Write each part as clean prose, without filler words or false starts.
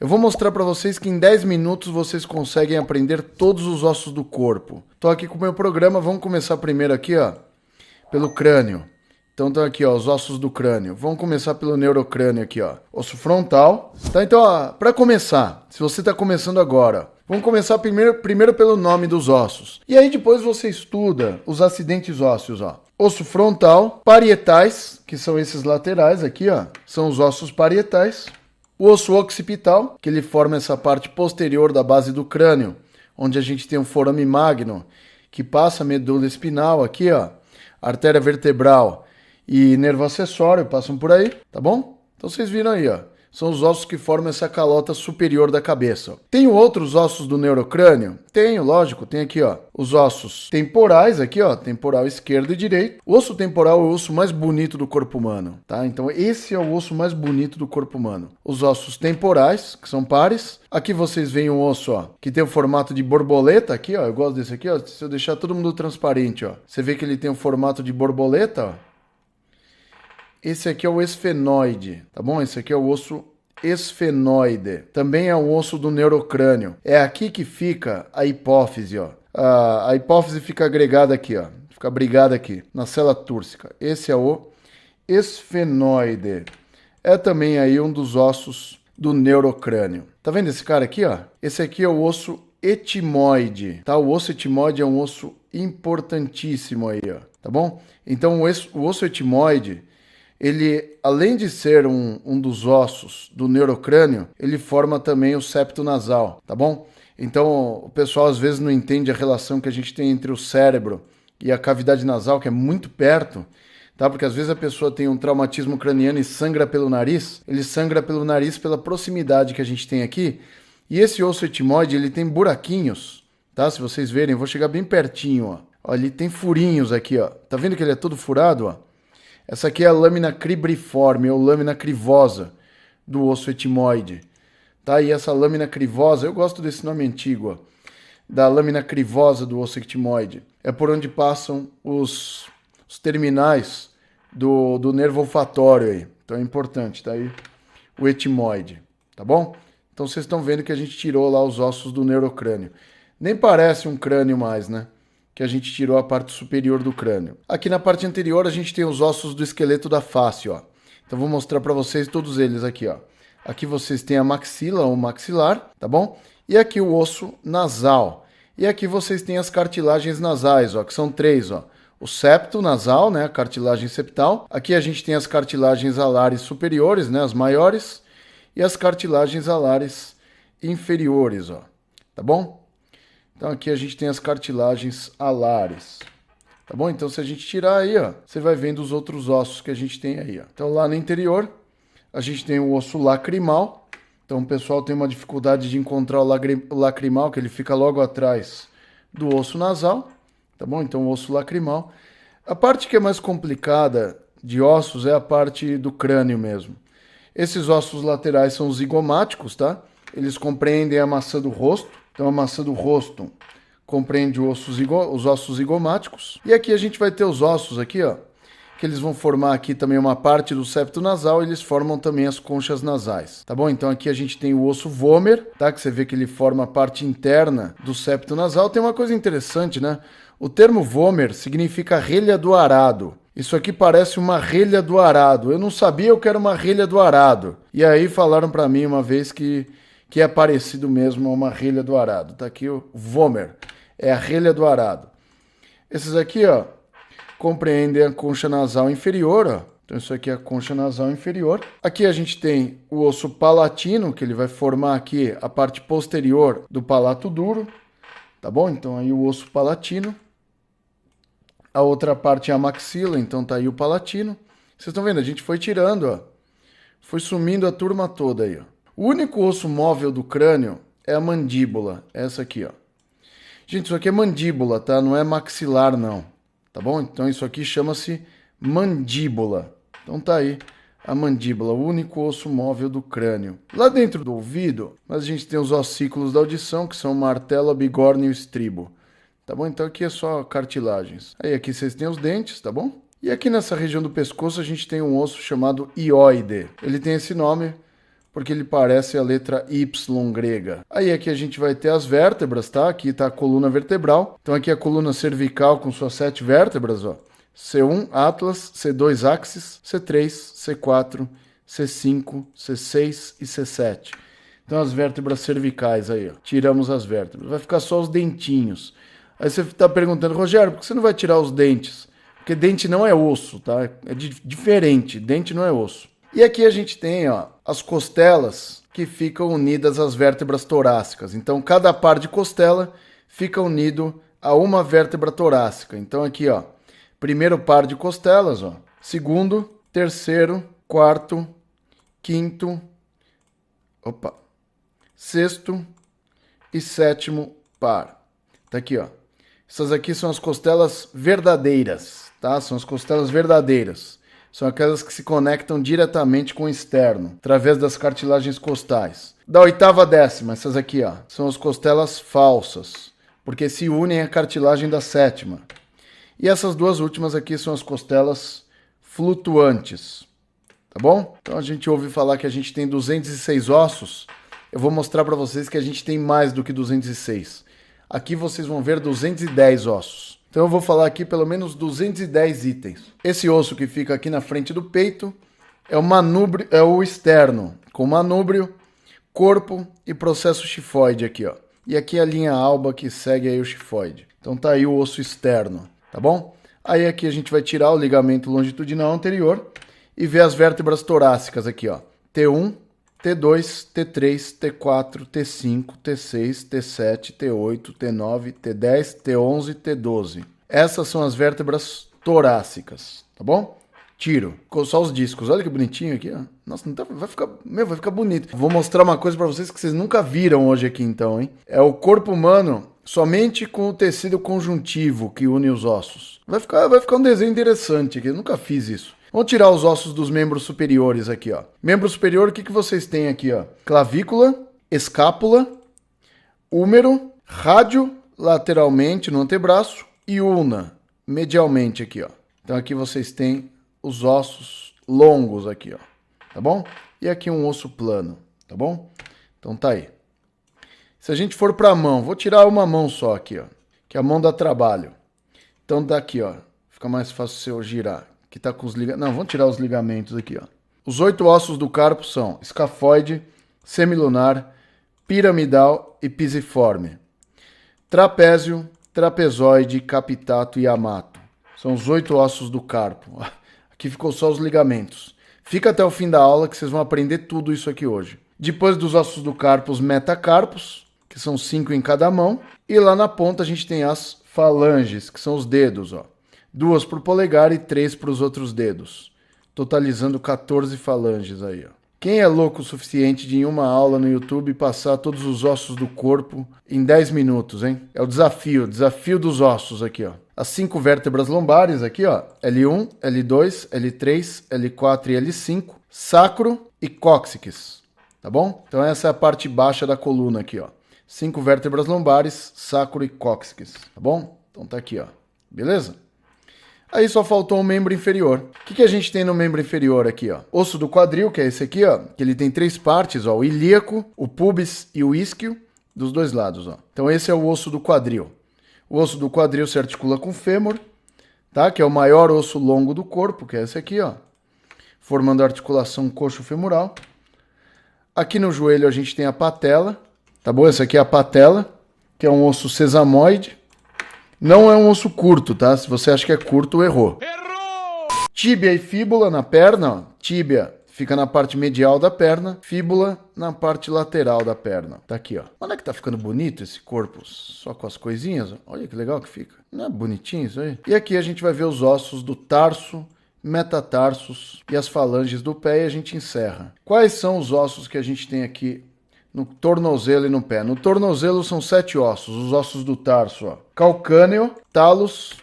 Eu vou mostrar para vocês que em 10 minutos vocês conseguem aprender todos os ossos do corpo. Estou aqui com o meu programa, vamos começar primeiro aqui, ó, pelo crânio. Então estão aqui, ó, os ossos do crânio. Vamos começar pelo neurocrânio aqui, ó. Osso frontal. Tá, então, ó, para começar, se você está começando agora, vamos começar primeiro pelo nome dos ossos. E aí depois você estuda os acidentes ósseos, ó. Osso frontal, parietais, que são esses laterais aqui, ó, são os ossos parietais. O osso occipital, que ele forma essa parte posterior da base do crânio, onde a gente tem o forame magno, que passa a medula espinal aqui, ó, artéria vertebral e nervo acessório passam por aí, tá bom? Então vocês viram aí, ó, são os ossos que formam essa calota superior da cabeça. Ó. Tem outros ossos do neurocrânio? Tenho, lógico, tem aqui, ó, os ossos temporais aqui, ó, temporal esquerdo e direito. O osso temporal é o osso mais bonito do corpo humano, tá? Então esse é o osso mais bonito do corpo humano. Os ossos temporais, que são pares. Aqui vocês veem um osso, ó, que tem o formato de borboleta aqui, ó, eu gosto desse aqui, ó, se eu deixar todo mundo transparente, ó, você vê que ele tem o formato de borboleta, ó. Esse aqui é o esfenoide, tá bom? Esse aqui é o osso esfenoide. Também é um osso do neurocrânio. É aqui que fica a hipófise, ó. A hipófise fica agregada aqui, ó. Fica abrigada aqui, na célula túrcica. Esse é o esfenoide. É também aí um dos ossos do neurocrânio. Tá vendo esse cara aqui, ó? Esse aqui é o osso etimoide, tá? O osso etimoide é um osso importantíssimo aí, ó. Tá bom? Então o osso etimoide, ele, além de ser um dos ossos do neurocrânio, ele forma também o septo nasal, tá bom? Então, o pessoal às vezes não entende a relação que a gente tem entre o cérebro e a cavidade nasal, que é muito perto, tá? Porque às vezes a pessoa tem um traumatismo craniano e sangra pelo nariz, ele sangra pelo nariz pela proximidade que a gente tem aqui, e esse osso etimoide, ele tem buraquinhos, tá? Se vocês verem, eu vou chegar bem pertinho, ó. Ó, ele tem furinhos aqui, ó. Tá vendo que ele é todo furado, ó? Essa aqui é a lâmina cribriforme, ou lâmina crivosa do osso etimoide. Tá? E essa lâmina crivosa, eu gosto desse nome antigo, ó, da lâmina crivosa do osso etimoide. É por onde passam os terminais do nervo olfatório aí. Então é importante, tá aí o etimoide, tá bom? Então vocês estão vendo que a gente tirou lá os ossos do neurocrânio. Nem parece um crânio mais, né? Que a gente tirou a parte superior do crânio. Aqui na parte anterior a gente tem os ossos do esqueleto da face, ó. Então vou mostrar para vocês todos eles aqui, ó. Aqui vocês têm a maxila ou maxilar, tá bom? E aqui o osso nasal. E aqui vocês têm as cartilagens nasais, ó, que são 3, ó. O septo nasal, né, a cartilagem septal. Aqui a gente tem as cartilagens alares superiores, né, as maiores, e as cartilagens alares inferiores, ó. Tá bom? Então aqui a gente tem as cartilagens alares, tá bom? Então se a gente tirar aí, ó, você vai vendo os outros ossos que a gente tem aí, ó. Então lá no interior a gente tem o osso lacrimal. Então o pessoal tem uma dificuldade de encontrar o lacrimal, que ele fica logo atrás do osso nasal, tá bom? Então o osso lacrimal. A parte que é mais complicada de ossos é a parte do crânio mesmo. Esses ossos laterais são os zigomáticos, tá? Eles compreendem a maçã do rosto. Então a maçã do rosto compreende os ossos zigomáticos. E aqui a gente vai ter os ossos aqui, ó, que eles vão formar aqui também uma parte do septo nasal, eles formam também as conchas nasais, tá bom? Então aqui a gente tem o osso vômer, tá? Que você vê que ele forma a parte interna do septo nasal. Tem uma coisa interessante, né? O termo vômer significa relha do arado. Isso aqui parece uma relha do arado. Eu não sabia o que era uma relha do arado. E aí falaram para mim uma vez que é parecido mesmo a uma relha do arado. Tá aqui o vômer, é a relha do arado. Esses aqui, ó, compreendem a concha nasal inferior, ó. Então isso aqui é a concha nasal inferior. Aqui a gente tem o osso palatino, que ele vai formar aqui a parte posterior do palato duro, tá bom? Então aí o osso palatino. A outra parte é a maxila, então tá aí o palatino. Vocês estão vendo? A gente foi tirando, ó. Foi sumindo a turma toda aí, ó. O único osso móvel do crânio é a mandíbula, essa aqui, ó. Gente, isso aqui é mandíbula, tá? Não é maxilar, não. Tá bom? Então isso aqui chama-se mandíbula. Então tá aí a mandíbula, o único osso móvel do crânio. Lá dentro do ouvido, a gente tem os ossículos da audição, que são o martelo, a bigorna e o estribo. Tá bom? Então aqui é só cartilagens. Aí aqui vocês têm os dentes, tá bom? E aqui nessa região do pescoço a gente tem um osso chamado ióide. Ele tem esse nome porque ele parece a letra Y grega. Aí aqui a gente vai ter as vértebras, tá? Aqui tá a coluna vertebral. Então aqui a coluna cervical com suas 7 vértebras, ó. C1, Atlas, C2, Axis, C3, C4, C5, C6 e C7. Então as vértebras cervicais aí, ó. Tiramos as vértebras. Vai ficar só os dentinhos. Aí você está perguntando, Rogério, por que você não vai tirar os dentes? Porque dente não é osso, tá? É diferente, dente não é osso. E aqui a gente tem, ó, as costelas que ficam unidas às vértebras torácicas. Então cada par de costela fica unido a uma vértebra torácica. Então aqui, ó, primeiro par de costelas, ó, segundo, terceiro, quarto, quinto, sexto e sétimo par. Tá aqui, ó. Essas aqui são as costelas verdadeiras, tá? São as costelas verdadeiras. São aquelas que se conectam diretamente com o externo, através das cartilagens costais. Da oitava à décima, essas aqui, ó, são as costelas falsas, porque se unem à cartilagem da sétima. E essas duas últimas aqui são as costelas flutuantes, tá bom? Então a gente ouve falar que a gente tem 206 ossos. Eu vou mostrar para vocês que a gente tem mais do que 206. Aqui vocês vão ver 210 ossos. Então eu vou falar aqui pelo menos 210 itens. Esse osso que fica aqui na frente do peito é o manúbrio, é o externo, com manúbrio, corpo e processo chifoide aqui, ó. E aqui a linha alba que segue aí o chifoide. Então tá aí o osso externo, tá bom? Aí aqui a gente vai tirar o ligamento longitudinal anterior e ver as vértebras torácicas aqui, ó. T1, T2, T3, T4, T5, T6, T7, T8, T9, T10, T11, T12. Essas são as vértebras torácicas, tá bom? Tiro. Ficou só os discos. Olha que bonitinho aqui, ó. Nossa, não tá, vai ficar bonito. Vou mostrar uma coisa pra vocês que vocês nunca viram hoje aqui então, hein? É o corpo humano somente com o tecido conjuntivo que une os ossos. Vai ficar um desenho interessante aqui. Eu nunca fiz isso. Vamos tirar os ossos dos membros superiores aqui, ó. Membro superior, o que vocês têm aqui, ó? Clavícula, escápula, húmero, rádio lateralmente no antebraço e ulna medialmente aqui, ó. Então aqui vocês têm os ossos longos aqui, ó. Tá bom? E aqui um osso plano, tá bom? Então tá aí. Se a gente for para a mão, vou tirar uma mão só aqui, ó. Que a mão dá trabalho. Então daqui, ó. Fica mais fácil se eu girar. Que tá com os ligamentos. Não, vamos tirar os ligamentos aqui, ó. Os 8 ossos do carpo são escafoide, semilunar, piramidal e pisiforme. Trapézio, trapezoide, capitato e amato. São os 8 ossos do carpo. Aqui ficou só os ligamentos. Fica até o fim da aula que vocês vão aprender tudo isso aqui hoje. Depois dos ossos do carpo, os metacarpos, que são 5 em cada mão. E lá na ponta a gente tem as falanges, que são os dedos, ó. 2 para o polegar e 3 para os outros dedos, totalizando 14 falanges aí, ó. Quem é louco o suficiente de em uma aula no YouTube passar todos os ossos do corpo em 10 minutos, hein? É o desafio dos ossos aqui, ó. As 5 vértebras lombares aqui, ó, L1, L2, L3, L4 e L5, sacro e cóccix, tá bom? Então essa é a parte baixa da coluna aqui, ó. 5 vértebras lombares, sacro e cóccix, tá bom? Então tá aqui, ó. Beleza? Aí só faltou um membro inferior. O que a gente tem no membro inferior aqui, ó? Osso do quadril, que é esse aqui, ó. Que ele tem 3 partes, ó. O ilíaco, o pubis e o isquio, dos 2 lados, ó. Então esse é o osso do quadril. O osso do quadril se articula com o fêmur, tá? Que é o maior osso longo do corpo, que é esse aqui, ó. Formando a articulação coxo-femoral. Aqui no joelho a gente tem a patela, tá bom? Essa aqui é a patela, que é um osso sesamoide. Não é um osso curto, tá? Se você acha que é curto, errou. Tíbia e fíbula na perna, ó. Tíbia fica na parte medial da perna, fíbula na parte lateral da perna. Tá aqui, ó. Olha que tá ficando bonito esse corpo, só com as coisinhas, ó. Olha que legal que fica. Não é bonitinho isso aí? E aqui a gente vai ver os ossos do tarso, metatarsos e as falanges do pé e a gente encerra. Quais são os ossos que a gente tem aqui no tornozelo e no pé? No tornozelo são 7 ossos, os ossos do tarso, ó. Calcâneo, talos,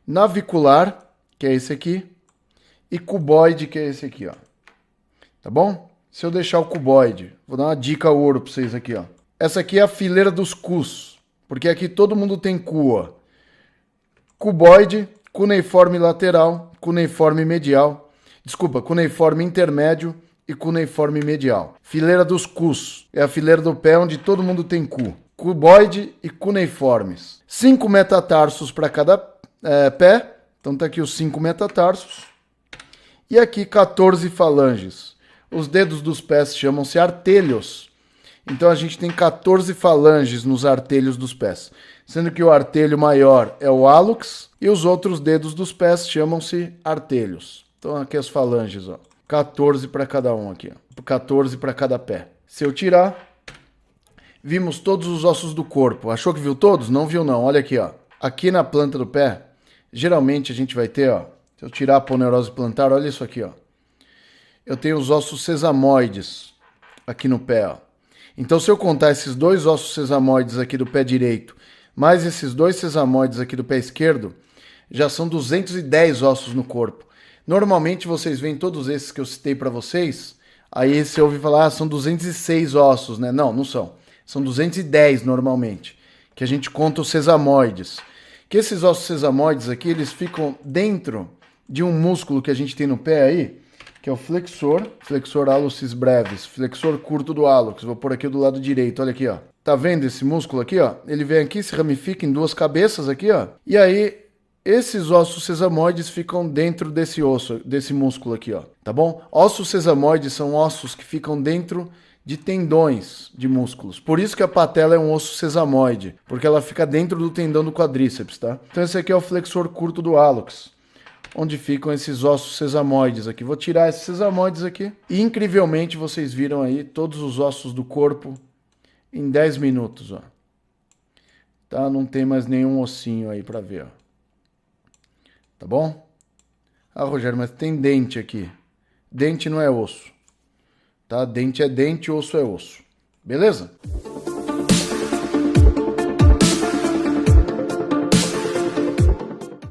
navicular, que é esse aqui, e cuboide, que é esse aqui, ó. Tá bom? Se eu deixar o cuboide, vou dar uma dica ouro pra vocês aqui, ó. Essa aqui é a fileira dos cus, porque aqui todo mundo tem cu, ó. Cuboide, cuneiforme lateral, cuneiforme medial, cuneiforme intermédio, e cuneiforme medial. Fileira dos cus. É a fileira do pé onde todo mundo tem cu. Cuboide e cuneiformes. 5 metatarsos para cada pé. Então tá aqui os 5 metatarsos. E aqui 14 falanges. Os dedos dos pés chamam-se artelhos. Então a gente tem 14 falanges nos artelhos dos pés. Sendo que o artelho maior é o hálux e os outros dedos dos pés chamam-se artelhos. Então aqui as falanges, ó. 14 para cada um aqui, ó. 14 para cada pé. Se eu tirar, vimos todos os ossos do corpo. Achou que viu todos? Não viu não. Olha aqui, ó. Aqui na planta do pé, geralmente a gente vai ter, ó. Se eu tirar a poneurose plantar, olha isso aqui, ó. Eu tenho os ossos sesamoides aqui no pé, ó. Então se eu contar esses 2 ossos sesamoides aqui do pé direito, mais esses 2 sesamoides aqui do pé esquerdo, já são 210 ossos no corpo. Normalmente vocês veem todos esses que eu citei para vocês, aí você ouve falar, são 206 ossos, né? Não, não são. São 210 normalmente, que a gente conta os sesamoides. Que esses ossos sesamoides aqui, eles ficam dentro de um músculo que a gente tem no pé aí, que é o flexor hallucis brevis, flexor curto do hálux. Vou pôr aqui do lado direito, olha aqui, ó. Tá vendo esse músculo aqui, ó? Ele vem aqui, se ramifica em 2 cabeças aqui, ó. E aí, esses ossos sesamoides ficam dentro desse osso, desse músculo aqui, ó. Tá bom? Ossos sesamoides são ossos que ficam dentro de tendões de músculos. Por isso que a patela é um osso sesamoide, porque ela fica dentro do tendão do quadríceps, tá? Então esse aqui é o flexor curto do hálux, onde ficam esses ossos sesamoides aqui. Vou tirar esses sesamoides aqui. E incrivelmente vocês viram aí todos os ossos do corpo em 10 minutos, ó. Tá? Não tem mais nenhum ossinho aí pra ver, ó. Tá bom? Ah, Rogério, mas tem dente aqui. Dente não é osso. Tá? Dente é dente, osso é osso. Beleza?